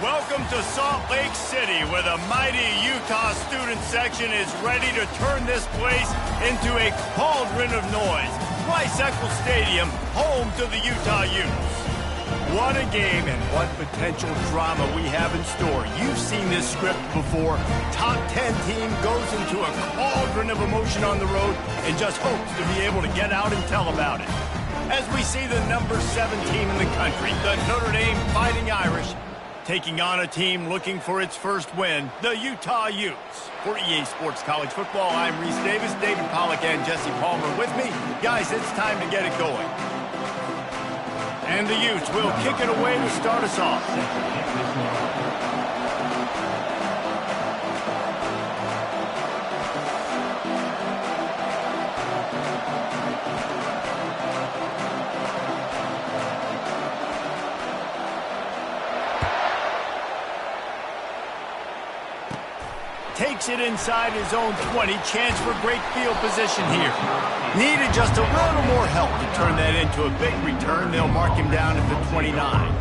Welcome to Salt Lake City, where the mighty Utah student section is ready to turn this place into a cauldron of noise. Rice-Eccles Stadium, home to the Utah Utes. What a game and what potential drama we have in store. You've seen this script before. Top 10 team goes into a cauldron of emotion on the road and just hopes to be able to get out and tell about it. As we see the number 7 team in the country, the Notre Dame Fighting Irish, taking on a team looking for its first win, the Utah Utes. For EA Sports College Football, I'm Reese Davis, David Pollack, and Jesse Palmer with me. Guys, it's time to get it going. And the Utes will kick it away to start us off. Takes it inside his own 20. Chance for great field position here. Needed just a little more help to turn that into a big return. They'll mark him down at the 29.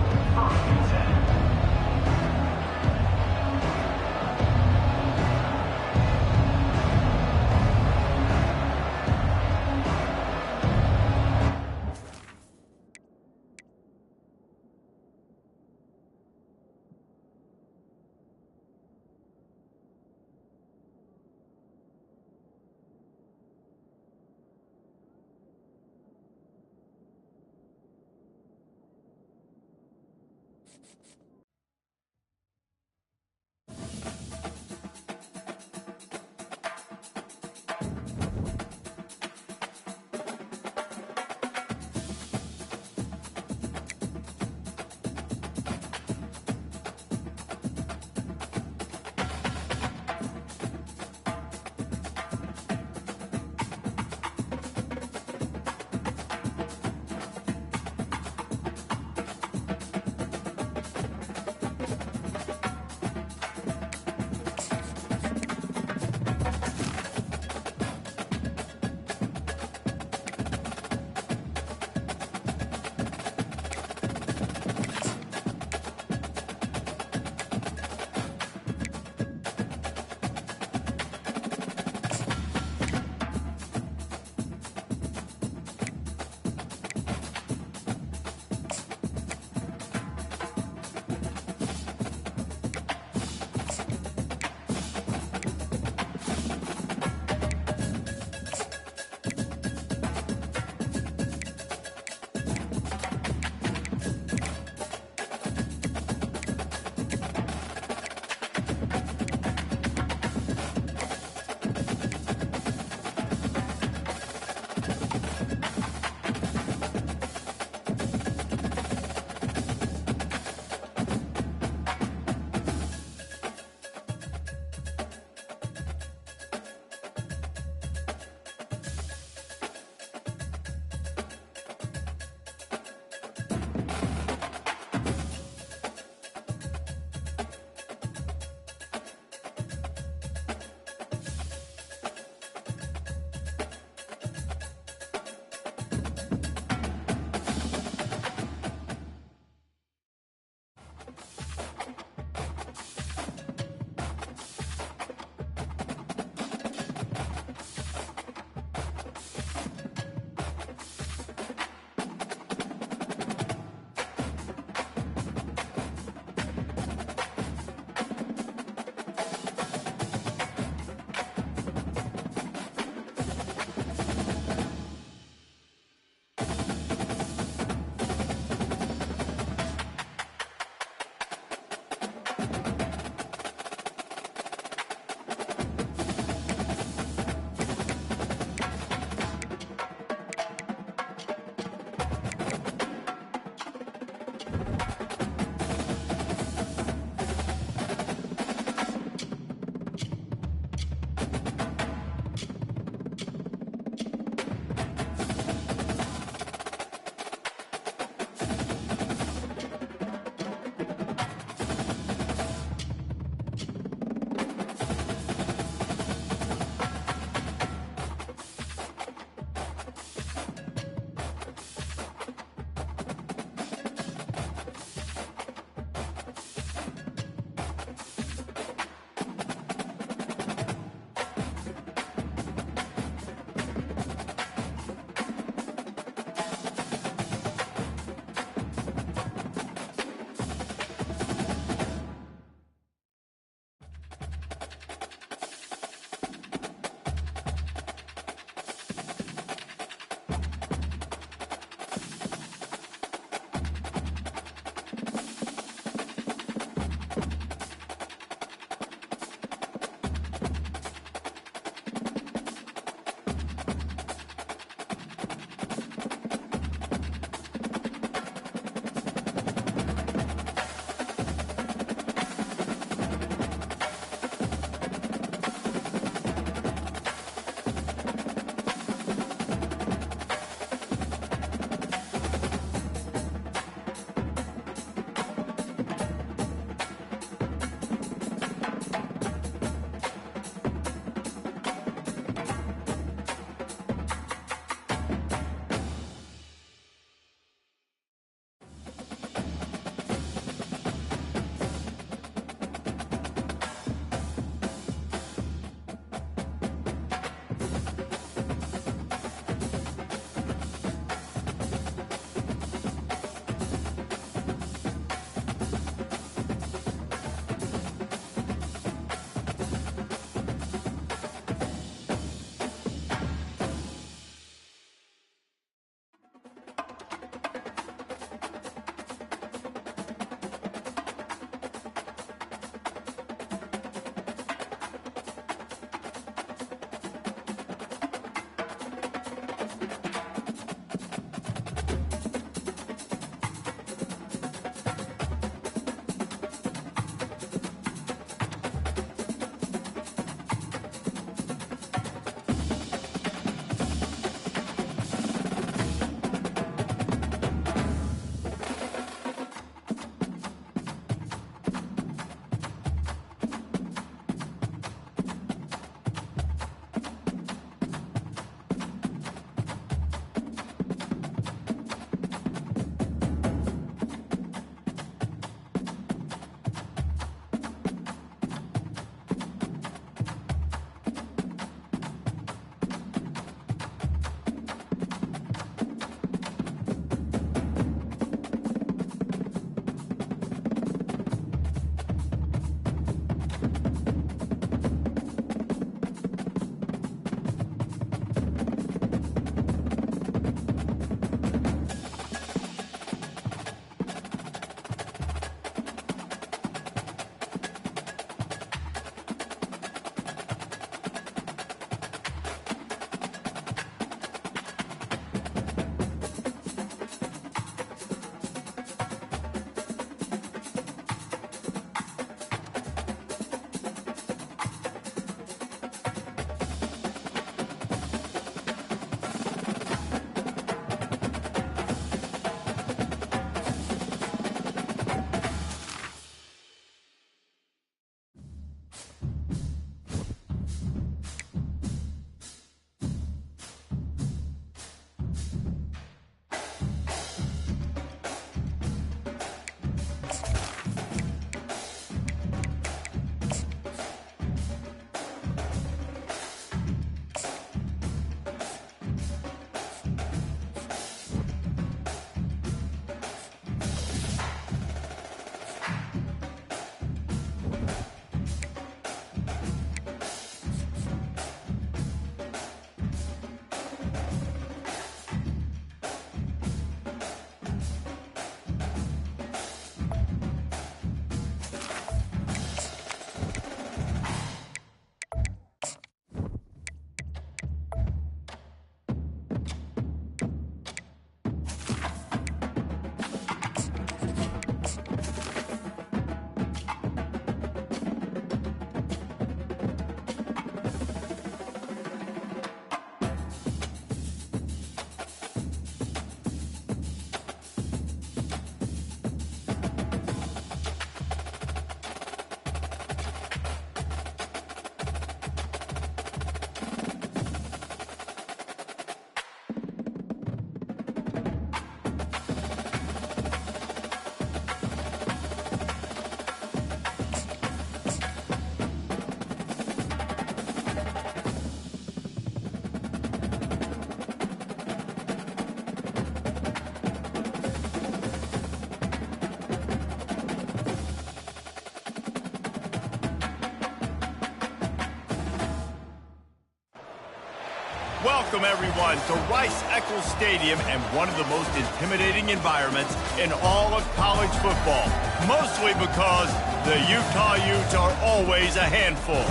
Welcome, everyone, to Rice-Eccles Stadium and one of the most intimidating environments in all of college football, mostly because the Utah Utes are always a handful.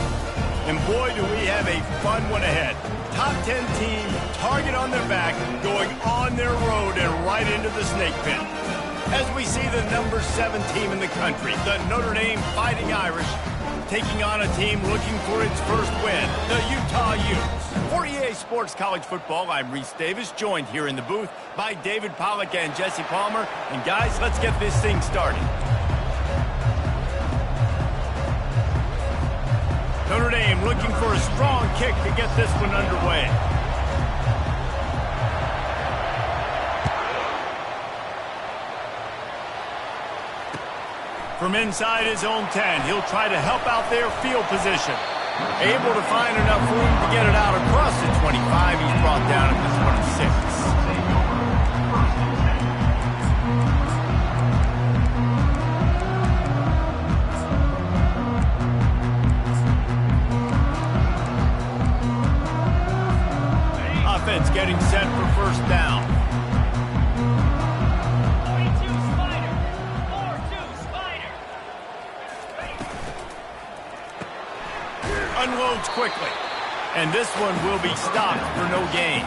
And boy, do we have a fun one ahead. Top 10 team, target on their back, going on their road and right into the snake pit. As we see the number 7 team in the country, the Notre Dame Fighting Irish, taking on a team looking for its first win, the Utah Utes. For EA Sports College Football, I'm Reese Davis, joined here in the booth by David Pollack and Jesse Palmer. And guys, let's get this thing started. Notre Dame looking for a strong kick to get this one underway. From inside his own 10, he'll try to help out their field position. Able to find enough room to get it out across the 25. He's brought down at the 26. Offense getting set for first down. Unloads quickly, and this one will be stopped for no gain.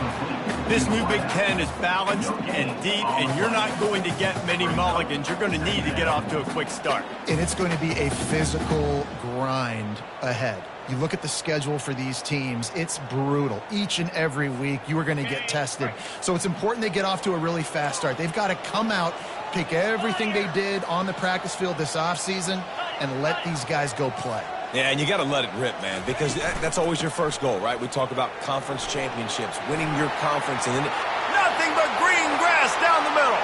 This new Big Ten is balanced and deep, and you're not going to get many mulligans. You're going to need to get off to a quick start. And it's going to be a physical grind ahead. You look at the schedule for these teams, it's brutal. Each and every week, you are going to get tested. So it's important they get off to a really fast start. They've got to come out, take everything they did on the practice field this offseason, and let these guys go play. Yeah, and you got to let it rip, man, because that's always your first goal, right? We talk about conference championships, winning your conference, and then nothing but green grass down the middle.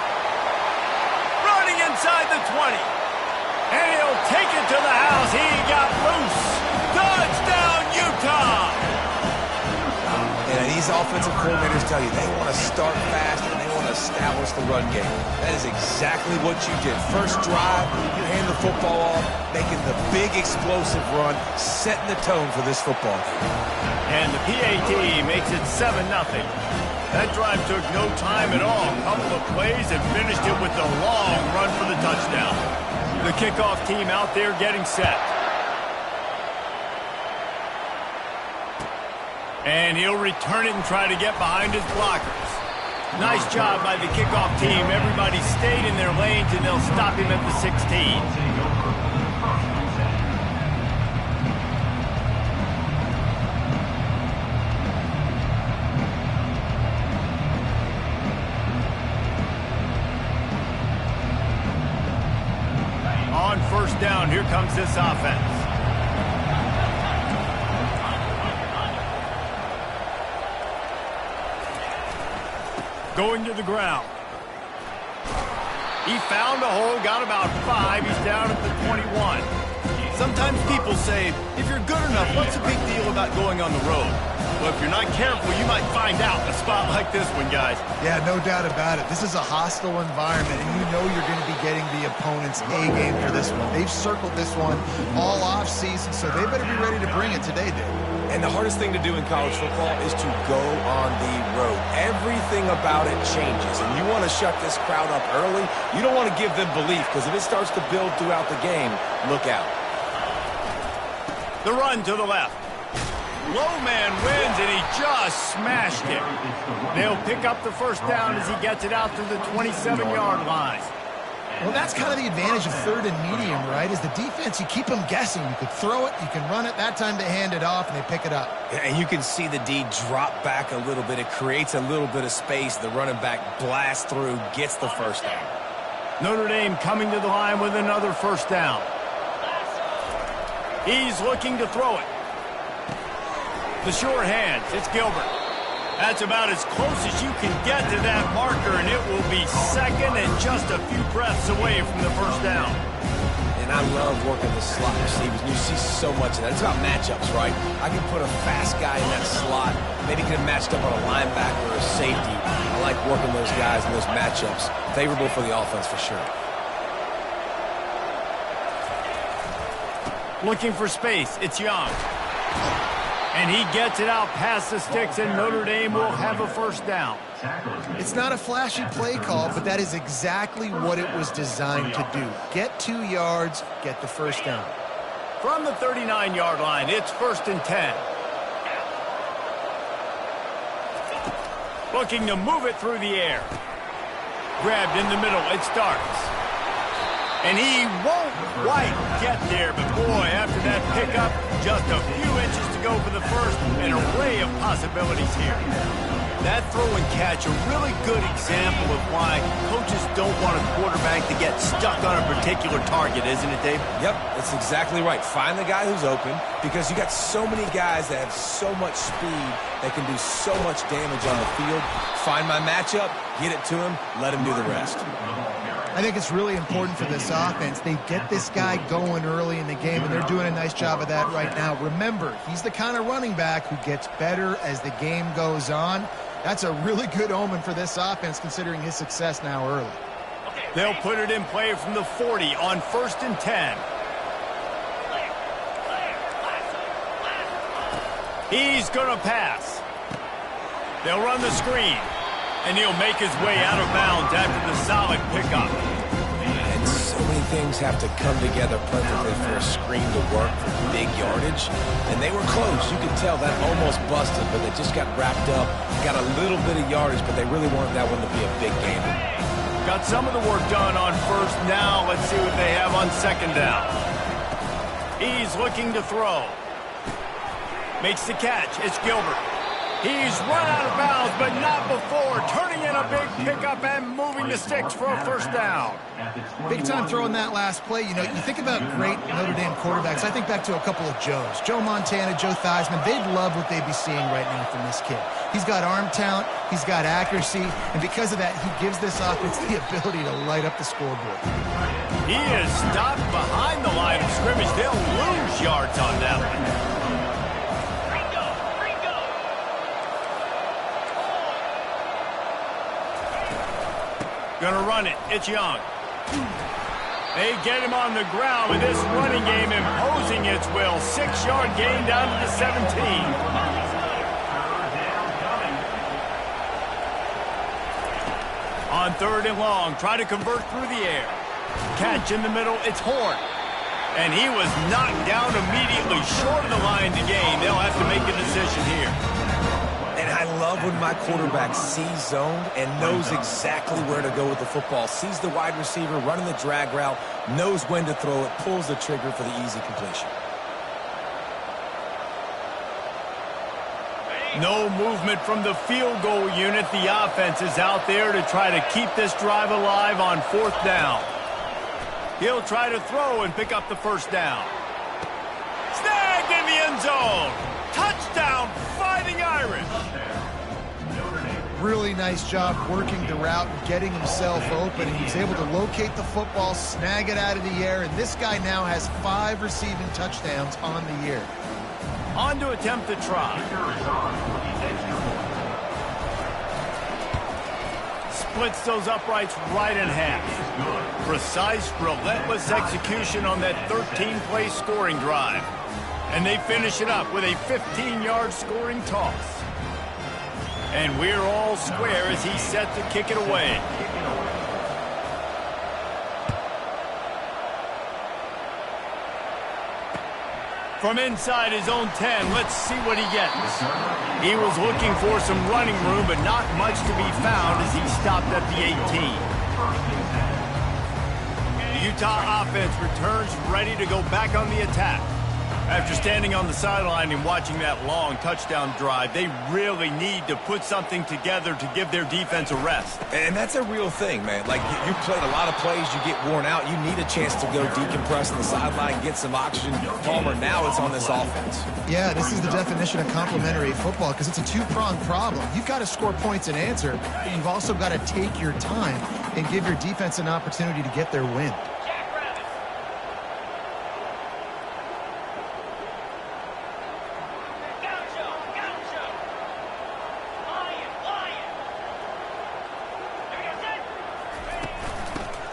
Running inside the 20. And he'll take it to the house. He got loose. Touchdown, Utah! And these offensive coordinators tell you they want to start fast and they want to establish the run game. That is exactly what you did. First drive, you hand the football off, making the big explosive run, setting the tone for this football game. And the PAT makes it 7-0. That drive took no time at all. A couple of plays and finished it with a long run for the touchdown. The kickoff team out there getting set. And he'll return it and try to get behind his blockers. Nice job by the kickoff team. Everybody stayed in their lanes, and they'll stop him at the 16. On first down, here comes this offense. Going to the ground. He found a hole, got about 5. He's down at the 21. Sometimes people say, if you're good enough, what's the big deal about going on the road? Well, if you're not careful, you might find out in a spot like this one, guys. Yeah, no doubt about it. This is a hostile environment, and you know you're going to be getting the opponent's A game for this one. They've circled this one all off-season, so they better be ready to bring it today, Dave. And the hardest thing to do in college football is to go on the road. Everything about it changes, and you want to shut this crowd up early. You don't want to give them belief, because if it starts to build throughout the game, look out. The run to the left. Low man wins, and he just smashed it. They'll pick up the first down as he gets it out to the 27-yard line. Well, that's kind of the advantage of third and medium, right? Is the defense, you keep them guessing. You could throw it, you can run it. That time they hand it off, and they pick it up. And you can see the D drop back a little bit. It creates a little bit of space. The running back blasts through, gets the first down. Notre Dame coming to the line with another first down. He's looking to throw it. The sure hands, it's Gilbert. That's about as close as you can get to that marker, and it will be second and just a few breaths away from the first down. And I love working the slot receivers. You see so much of that. It's about matchups, right? I can put a fast guy in that slot. Maybe get him matched up on a linebacker or a safety. I like working those guys in those matchups. Favorable for the offense for sure. Looking for space, it's Young. And he gets it out past the sticks, and Notre Dame will have a first down. It's not a flashy play call, but that is exactly what it was designed to do. Get 2 yards, get the first down. From the 39-yard line, it's 1st and 10. Looking to move it through the air. Grabbed in the middle, it starts. And he won't quite get there, but boy, after that pickup, just a few inches to go for the first, an array of possibilities here. That throw and catch, a really good example of why coaches don't want a quarterback to get stuck on a particular target, isn't it, Dave? Yep, that's exactly right. Find the guy who's open, because you got so many guys that have so much speed that can do so much damage on the field. Find my matchup, get it to him, let him do the rest. I think it's really important for this offense. They get this guy going early in the game, and they're doing a nice job of that right now. Remember, he's the kind of running back who gets better as the game goes on. That's a really good omen for this offense, considering his success now early. They'll put it in play from the 40 on 1st and 10. He's going to pass. They'll run the screen. And he'll make his way out of bounds after the solid pickup. And so many things have to come together perfectly for a screen to work for big yardage. And they were close. You could tell that almost busted, but they just got wrapped up, got a little bit of yardage, but they really wanted that one to be a big gainer. Got some of the work done on first. Now let's see what they have on 2nd down. He's looking to throw. Makes the catch. It's Gilbert. He's run out of bounds, but not before. Turning in a big pickup and moving the sticks for a first down. Big time throwing that last play. You know, you think about great Notre Dame quarterbacks. I think back to a couple of Joes. Joe Montana, Joe Theismann. They'd love what they'd be seeing right now from this kid. He's got arm talent. He's got accuracy. And because of that, he gives this offense the ability to light up the scoreboard. He is stopped behind the line of scrimmage. They'll lose yards on that one. Gonna run it. It's Young. They get him on the ground with this running game imposing its will. 6-yard gain down to the 17. On 3rd and long, try to convert through the air. Catch in the middle. It's Horn. And he was knocked down immediately short of the line to gain. They'll have to make a decision here. And I love when my quarterback sees zoned and knows exactly where to go with the football. Sees the wide receiver running the drag route, knows when to throw it, pulls the trigger for the easy completion. No movement from the field goal unit. The offense is out there to try to keep this drive alive on 4th down. He'll try to throw and pick up the first down. Snagged in the end zone. Touchdown, Fighting Irish. Really nice job working the route, getting himself open, and he's able to locate the football, snag it out of the air, and this guy now has 5 receiving touchdowns on the year. On to attempt the try. Splits those uprights right in half. Precise, relentless execution on that 13-play scoring drive. And they finish it up with a 15-yard scoring toss. And we're all square as he's set to kick it away. From inside his own 10, let's see what he gets. He was looking for some running room, but not much to be found as he stopped at the 18. The Utah offense returns ready to go back on the attack. After standing on the sideline and watching that long touchdown drive, they really need to put something together to give their defense a rest. And that's a real thing, man. Like, you played a lot of plays, you get worn out, you need a chance to go decompress on the sideline, get some oxygen. Palmer, now it's on this offense. Yeah, this is the definition of complementary football because it's a two-pronged problem. You've got to score points and answer, but you've also got to take your time and give your defense an opportunity to get their win.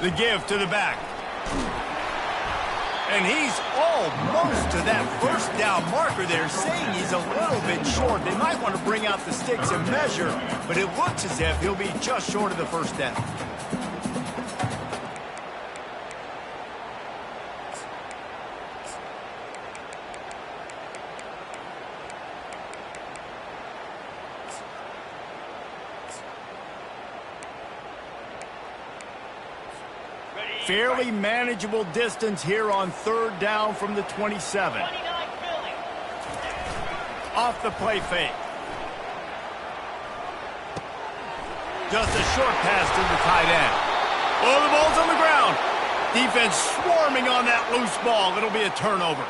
The give to the back. And he's almost to that first down marker there, saying he's a little bit short. They might want to bring out the sticks and measure, but it looks as if he'll be just short of the first down. Fairly manageable distance here on third down from the 27. Off the play fake. Just a short pass to the tight end. Oh, the ball's on the ground. Defense swarming on that loose ball. It'll be a turnover.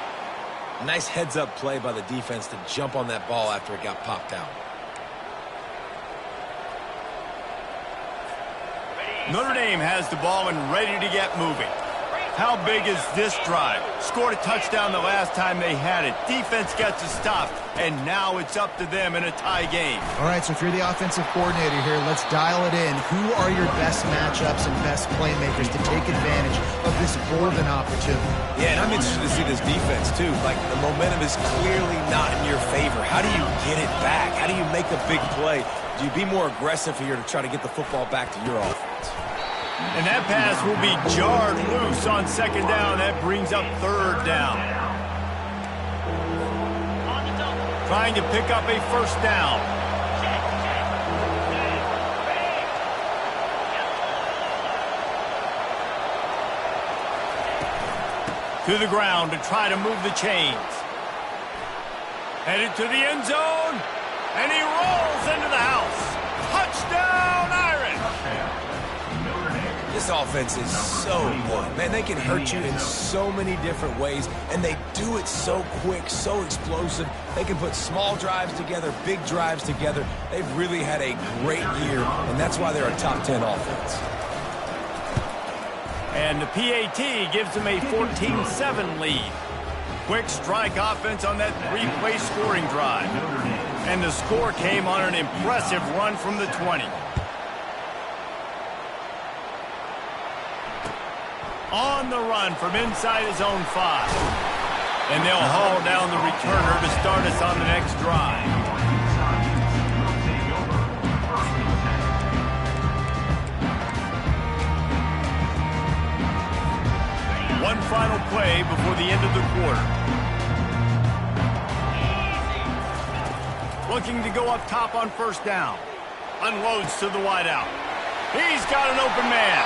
Nice heads-up play by the defense to jump on that ball after it got popped out. Notre Dame has the ball and ready to get moving. How big is this drive? Scored a touchdown the last time they had it. Defense gets a stop, and now it's up to them in a tie game. All right, so if you're the offensive coordinator here, let's dial it in. Who are your best matchups and best playmakers to take advantage of this golden opportunity? Yeah, and I'm interested to see this defense, too. Like, the momentum is clearly not in your favor. How do you get it back? How do you make a big play? Do you be more aggressive here to try to get the football back to your offense? And that pass will be jarred loose on second down. That brings up third down. Trying to pick up a first down. To the ground to try to move the chains. Headed to the end zone. And he rolls into the house. Touchdown, Irish! This offense is so good. Man, they can hurt you in so many different ways, and they do it so quick, so explosive. They can put small drives together, big drives together. They've really had a great year, and that's why they're a top 10 offense. And the PAT gives them a 14-7 lead. Quick strike offense on that three-play scoring drive. And the score came on an impressive run from the 20. On the run from inside his own 5. And they'll haul down the returner to start us on the next drive. One final play before the end of the quarter. Looking to go up top on first down. Unloads to the wideout. He's got an open man.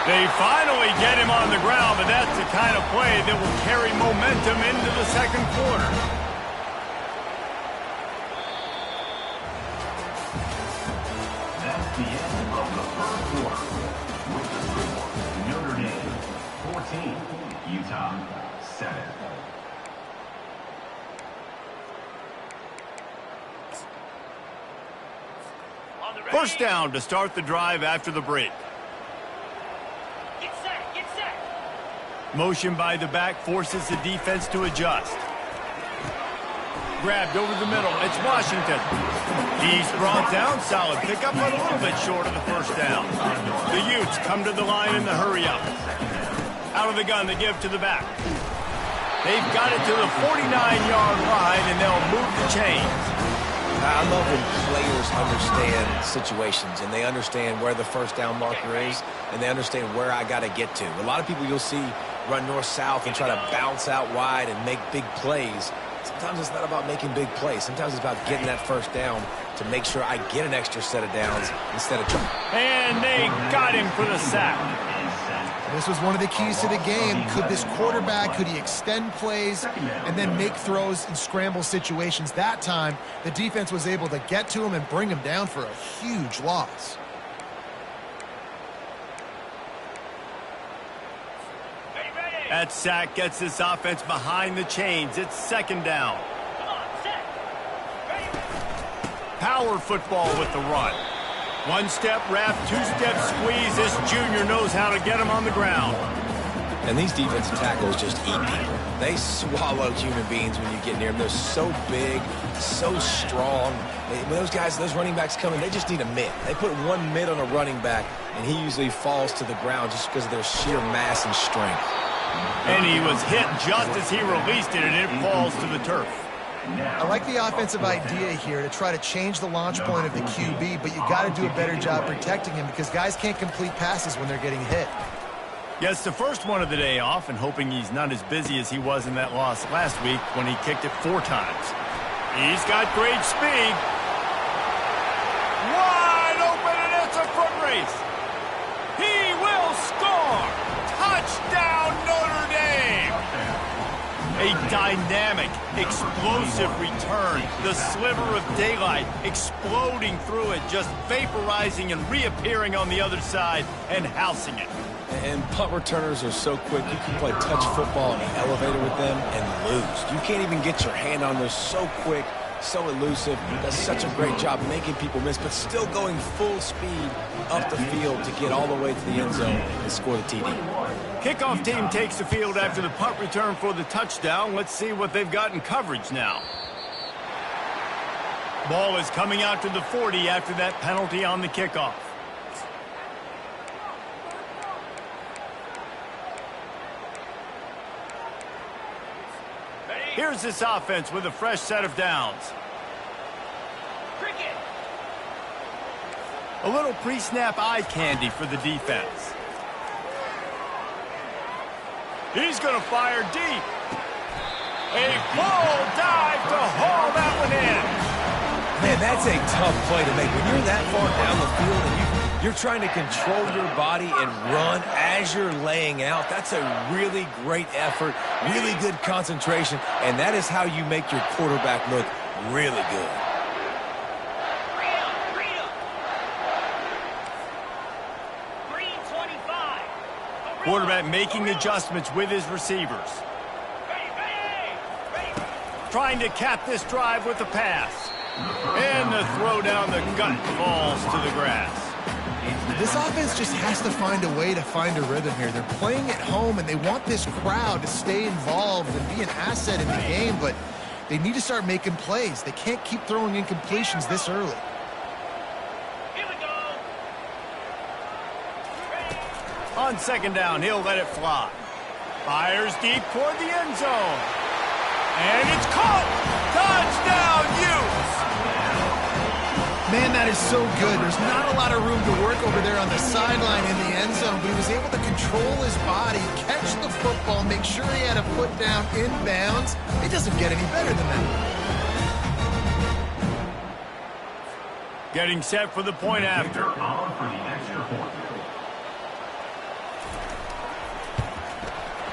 They finally get him on the ground, but that's the kind of play that will carry momentum into the second quarter. That's the end of the first quarter. With the score, Notre Dame 14, Utah 7. First down to start the drive after the break. Get set. Motion by the back forces the defense to adjust. Grabbed over the middle. It's Washington. He's brought down solid. Pick up a little bit short of the first down. The Utes come to the line in the hurry up. Out of the gun, they give to the back. They've got it to the 49-yard line, and they'll move the chains. I love when players understand situations and they understand where the first down marker is and they understand where I got to get to. A lot of people you'll see run north-south and try to bounce out wide and make big plays. Sometimes it's not about making big plays. Sometimes it's about getting that first down to make sure I get an extra set of downs instead of trying. And they got him for the sack. This was one of the keys to the game. Could this quarterback, could he extend plays and then make throws in scramble situations? That time, the defense was able to get to him and bring him down for a huge loss. That sack gets this offense behind the chains. It's second down. Power football with the run. One-step wrap, two-step squeeze. This junior knows how to get him on the ground. And these defensive tackles just eat people. They swallow human beings when you get near them. They're so big, so strong. When those guys, those running backs come in, they just need a mid. They put one mid on a running back, and he usually falls to the ground just because of their sheer mass and strength. And he was hit just as he released it, and it falls to the turf. I like the offensive idea here to try to change the launch point of the QB, but you got to do a better job protecting him because guys can't complete passes when they're getting hit. Gets the first one of the day off and hoping he's not as busy as he was in that loss last week when he kicked it 4 times. He's got great speed. Wide open, and it's a foot race. He will score. Touchdown, Notre Dame. A dynamic, explosive return. The sliver of daylight exploding through it, just vaporizing and reappearing on the other side and housing it. And punt returners are so quick. You can play touch football in the elevator with them and lose. You can't even get your hand on. They're so quick, so elusive. Does such a great job making people miss, but still going full speed up the field to get all the way to the end zone and score the TD. Kickoff team takes the field after the punt return for the touchdown. Let's see what they've got in coverage now. Ball is coming out to the 40 after that penalty on the kickoff. Here's this offense with a fresh set of downs. Cricket. A little pre-snap eye candy for the defense. He's going to fire deep. A full dive to haul that one in. Man, that's a tough play to make. When you're that far down the field and you're trying to control your body and run as you're laying out, that's a really great effort, really good concentration, and that is how you make your quarterback look really good. Green 25. Quarterback making adjustments with his receivers. Trying to cap this drive with the pass. And the throw down the gut falls to the grass. This offense just has to find a way to find a rhythm here. They're playing at home, and they want this crowd to stay involved and be an asset in the game, but they need to start making plays. They can't keep throwing incompletions this early. Here we go. On second down, he'll let it fly. Fires deep toward the end zone. And it's caught! Touchdown, Utes! Man, that is so good. There's not a lot of room to work over there on the sideline in the end zone, but he was able to control his body, catch the football, make sure he had a foot down inbounds. It doesn't get any better than that. Getting set for the point after. On for the extra point.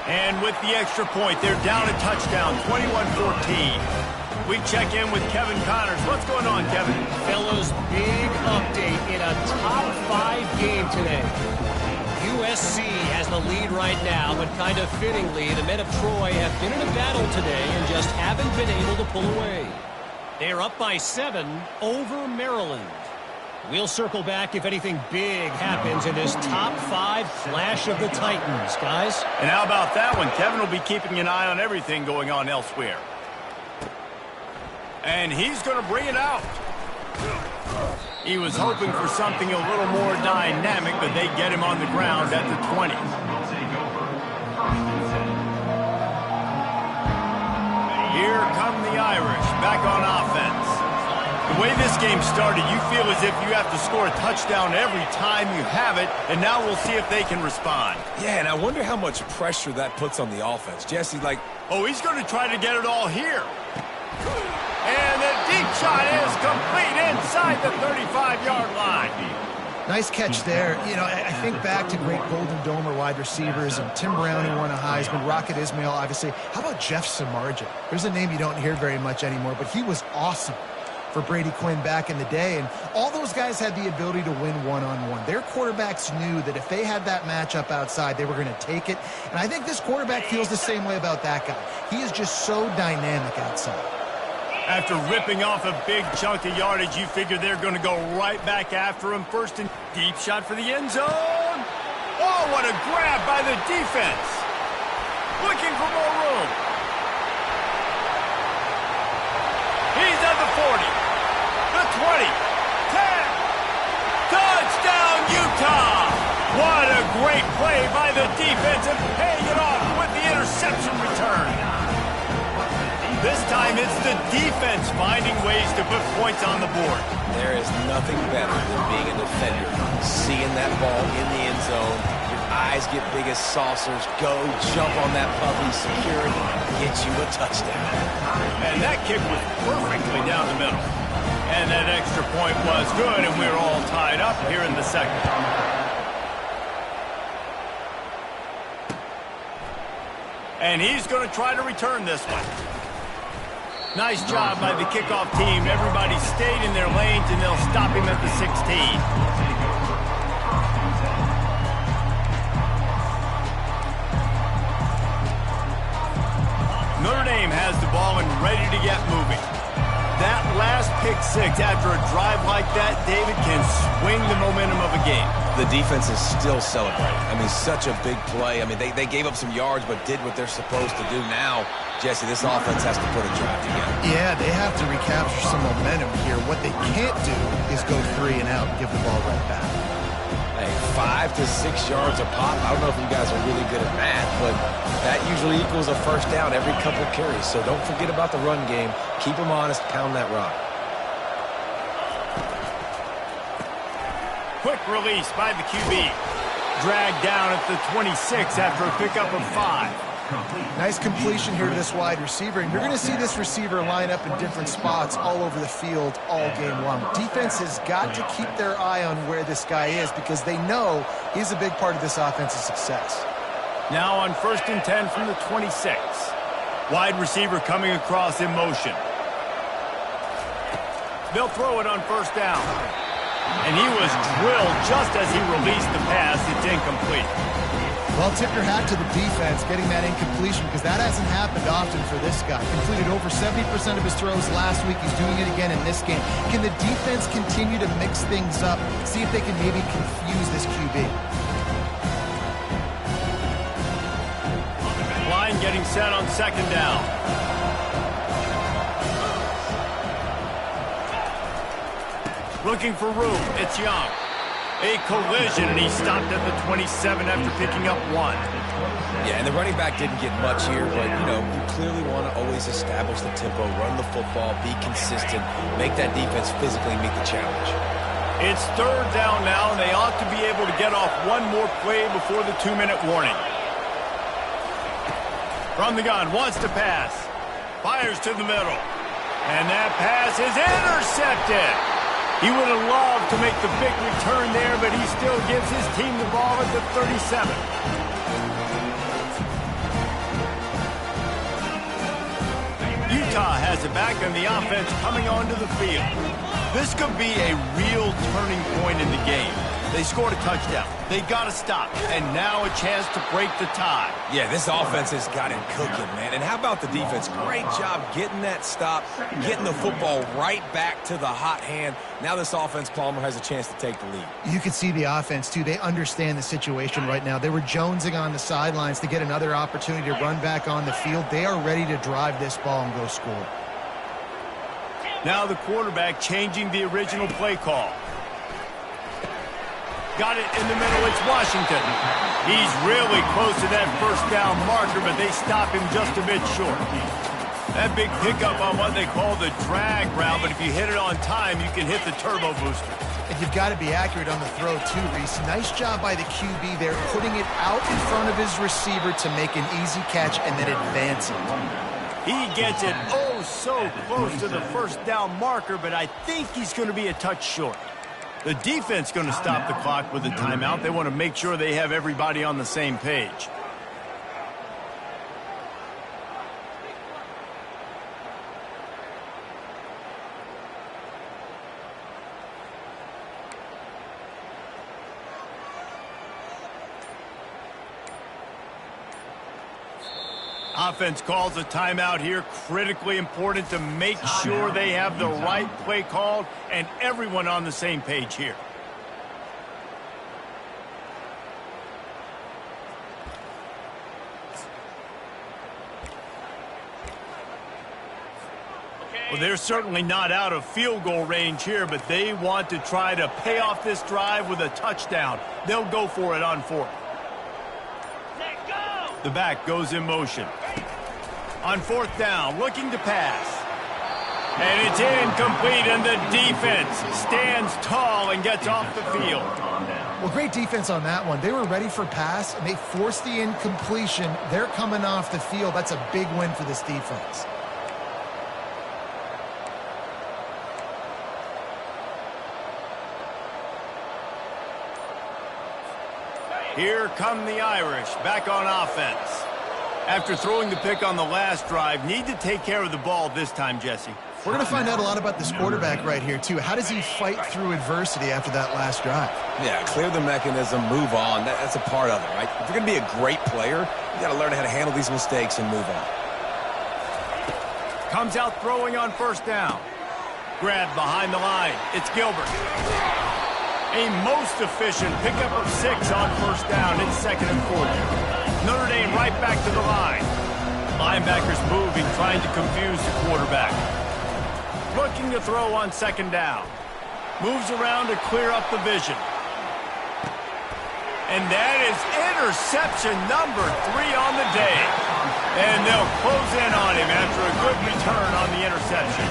And with the extra point, they're down a touchdown, 21-14. We check in with Kevin Connors. What's going on, Kevin? Fellas, big update in a top 5 game today. USC has the lead right now, but kind of fittingly, the men of Troy have been in a battle today and just haven't been able to pull away. They're up by 7 over Maryland. We'll circle back if anything big happens in this top 5 clash of the Titans, guys. And how about that one? Kevin will be keeping an eye on everything going on elsewhere. And he's going to bring it out. He was hoping for something a little more dynamic, but they get him on the ground at the 20. Here come the Irish back on offense. The way this game started, you feel as if you have to score a touchdown every time you have it, and now we'll see if they can respond. Yeah, and I wonder how much pressure that puts on the offense. Jesse, Oh, he's going to try to get it all here. And the deep shot is complete inside the 35-yard line. Nice catch there. You know, I think back to great Golden Domer wide receivers and Tim Brown, who won a Heisman, Rocket Ismail, obviously. How about Jeff Samardzija? There's a name you don't hear very much anymore, but he was awesome for Brady Quinn back in the day, and all those guys had the ability to win one-on-one. Their quarterbacks knew that if they had that matchup outside, they were going to take it, and I think this quarterback feels the same way about that guy. He is just so dynamic outside. After ripping off a big chunk of yardage, you figure they're going to go right back after him. First and deep shot for the end zone. Oh, what a grab by the defense. Looking for more room. He's at the 40, the 20, 10. Touchdown, Utah. What a great play by the defense and paying it off with the interception return. This time it's the defense finding ways to put points on the board. There is nothing better than being a defender. Seeing that ball in the end zone, your eyes get big as saucers, go jump on that puppy, secure it, get you a touchdown. And that kick was perfectly down the middle. And that extra point was good, and we're all tied up here in the second. And he's going to try to return this one. Nice job by the kickoff team. Everybody stayed in their lanes, and they'll stop him at the 16. Notre Dame has the ball and ready to get moving. That last pick six after a drive like that, David, can swing the momentum of a game. The defense is still celebrating. I mean, such a big play. I mean, they gave up some yards but did what they're supposed to do. Now, Jesse, this offense has to put a drive together. Yeah, they have to recapture some momentum here. What they can't do is go 3 and out and give the ball right back. Hey, 5 to 6 yards a pop. I don't know if you guys are really good at math, but that usually equals a first down every couple carries. So don't forget about the run game. Keep them honest. Pound that rock. Quick release by the QB. Dragged down at the 26 after a pickup of 5. Nice completion here to this wide receiver, and you're going to see this receiver line up in different spots all over the field all game long. Defense has got to keep their eye on where this guy is because they know he's a big part of this offense's success. Now on 1st and 10 from the 26. Wide receiver coming across in motion. They'll throw it on 1st down. And he was drilled just as he released the pass. It's incomplete. Well, tip your hat to the defense getting that incompletion because that hasn't happened often for this guy. Completed over 70% of his throws last week. He's doing it again in this game. Can the defense continue to mix things up? See if they can maybe confuse this QB. Line getting set on 2nd down. Looking for room. It's Young. A collision, and he stopped at the 27 after picking up 1. Yeah, and the running back didn't get much here, but, you know, you clearly want to always establish the tempo, run the football, be consistent, make that defense physically meet the challenge. It's 3rd down now, and they ought to be able to get off one more play before the 2-minute warning. From the gun, wants to pass. Fires to the middle. And that pass is intercepted. He would have loved to make the big return there, but he still gives his team the ball at the 37. Utah has it back, and the offense coming onto the field. This could be a real turning point in the game. They scored a touchdown. They got to stop, and now a chance to break the tie. Yeah, this offense has got it cooking, man. And how about the defense? Great job getting that stop, getting the football right back to the hot hand. Now this offense, Palmer, has a chance to take the lead. You can see the offense, too. They understand the situation right now. They were jonesing on the sidelines to get another opportunity to run back on the field. They are ready to drive this ball and go score. Now the quarterback changing the original play call. Got it in the middle. It's Washington. He's really close to that 1st down marker, but they stop him just a bit short. That big pickup on what they call the drag route, but if you hit it on time, you can hit the turbo booster. And you've got to be accurate on the throw, too, Reese. Nice job by the QB there, putting it out in front of his receiver to make an easy catch and then advance it. He gets it so close to the 1st down marker, but I think he's going to be a touch short. The defense going to stop the clock with a timeout. They want to make sure they have everybody on the same page. Offense calls a timeout here. Critically important to make sure they have the right play called and everyone on the same page here. Well, they're certainly not out of field goal range here, but they want to try to pay off this drive with a touchdown. They'll go for it on 4th. Let go! The back goes in motion. On fourth down, looking to pass. And it's incomplete, and the defense stands tall and gets off the field. Well, great defense on that one. They were ready for pass, and they forced the incompletion. They're coming off the field. That's a big win for this defense. Here come the Irish, back on offense. After throwing the pick on the last drive, need to take care of the ball this time, Jesse. We're going to find out a lot about this quarterback right here, too. How does he fight through adversity after that last drive? Yeah, clear the mechanism, move on. That's a part of it, right? If you're going to be a great player, you got to learn how to handle these mistakes and move on. Comes out throwing on first down. Grabbed behind the line. It's Gilbert. A most efficient pickup of 6 on first down. It's 2nd and 4. Notre Dame right back to the line. Linebackers moving, trying to confuse the quarterback. Looking to throw on 2nd down. Moves around to clear up the vision. And that is interception number 3 on the day. And they'll close in on him after a good return on the interception.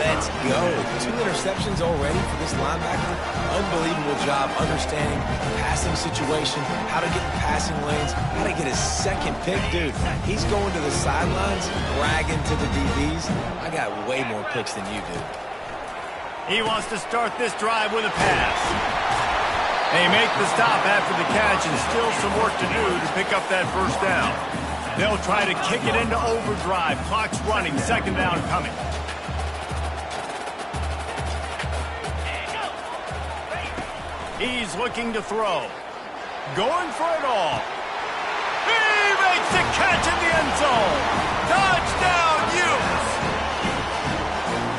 Let's go. 2 interceptions already for this linebacker. Unbelievable job understanding the passing situation, how to get the passing lanes, how to get his 2nd pick. Dude, he's going to the sidelines, bragging to the DBs. I got way more picks than you do. He wants to start this drive with a pass. They make the stop after the catch, and still some work to do to pick up that first down. They'll try to kick it into overdrive. Clock's running. 2nd down coming. He's looking to throw. Going for it all. He makes the catch in the end zone. Touchdown, Utes!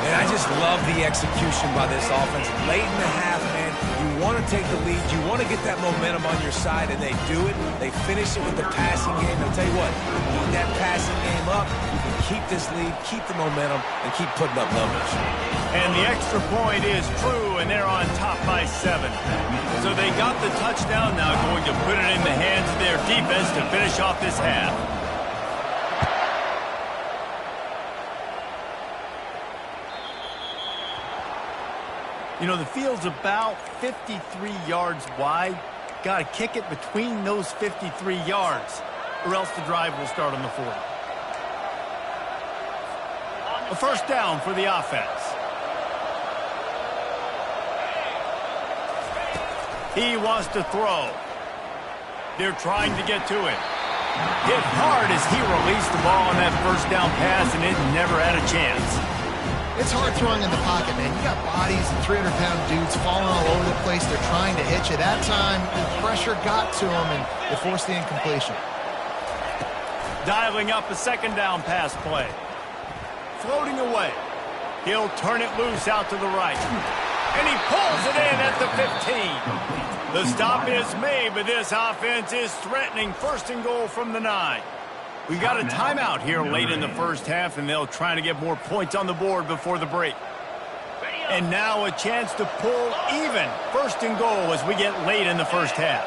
And I just love the execution by this offense. Late in the half, man, you want to take the lead. You want to get that momentum on your side, and they do it. They finish it with the passing game. I'll tell you what, keep that passing game up. You can keep this lead, keep the momentum, and keep putting up numbers. And the extra point is true, and they're on top by 7. So they got the touchdown, now going to put it in the hands of their defense to finish off this half. You know, the field's about 53 yards wide. Got to kick it between those 53 yards, or else the drive will start on the 40. A first down for the offense. He wants to throw. They're trying to get to it. Hit hard as he released the ball on that first down pass, and it never had a chance. It's hard throwing in the pocket, man. You got bodies and 300-pound dudes falling all over the place. They're trying to hit you. That time, the pressure got to him, and it forced the incompletion. Dialing up a 2nd down pass play. Floating away. He'll turn it loose out to the right. And he pulls it in at the 15. The stop is made, but this offense is threatening 1st and goal from the 9. We got a timeout here late in the first half, and they'll try to get more points on the board before the break. And now a chance to pull even 1st and goal as we get late in the first half.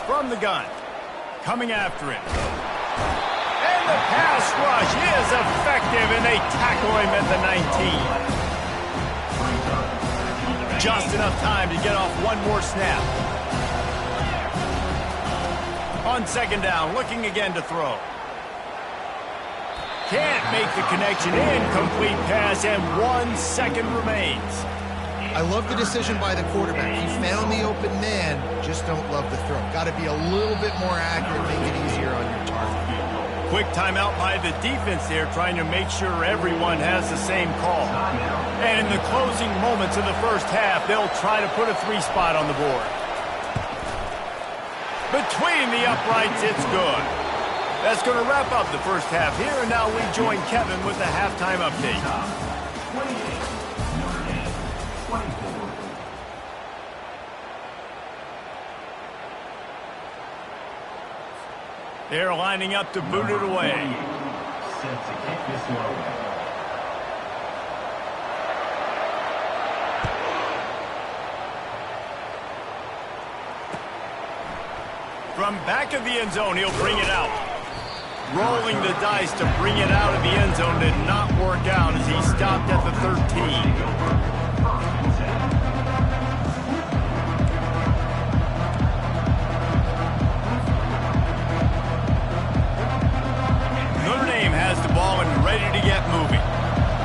From the gun, coming after him. And the pass rush is effective, and they tackle him at the 19. Just enough time to get off one more snap. On 2nd down, looking again to throw. Can't make the connection. Incomplete pass, and 1 second remains. I love the decision by the quarterback. He found the open man, just don't love the throw. Got to be a little bit more accurate, make it easier on your target. Quick timeout by the defense there, trying to make sure everyone has the same call. And in the closing moments of the first half, they'll try to put a 3 spot on the board. Between the uprights, it's good. That's going to wrap up the first half here, and now we join Kevin with the halftime update. They're lining up to boot it away. Set to kick this one away. From back of the end zone, he'll bring it out. Rolling the dice to bring it out of the end zone did not work out as he stopped at the 13. Has the ball and ready to get moving.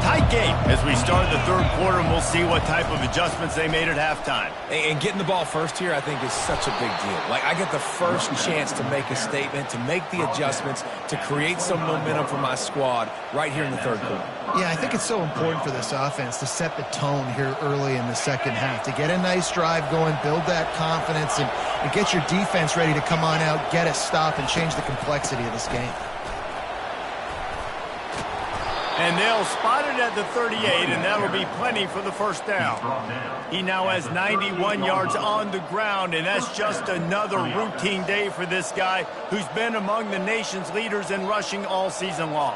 Tight game as we start the third quarter, and we'll see what type of adjustments they made at halftime. And getting the ball first here, I think, is such a big deal. Like, I get the first chance to make a statement, to make the adjustments, to create some momentum for my squad right here in the third quarter. Yeah, I think it's so important for this offense to set the tone here early in the second half, to get a nice drive going, build that confidence, and get your defense ready to come on out, get a stop, and change the complexity of this game. And they'll spot it at the 38, and that'll be plenty for the first down. He now has 91 yards on the ground, and that's just another routine day for this guy who's been among the nation's leaders in rushing all season long.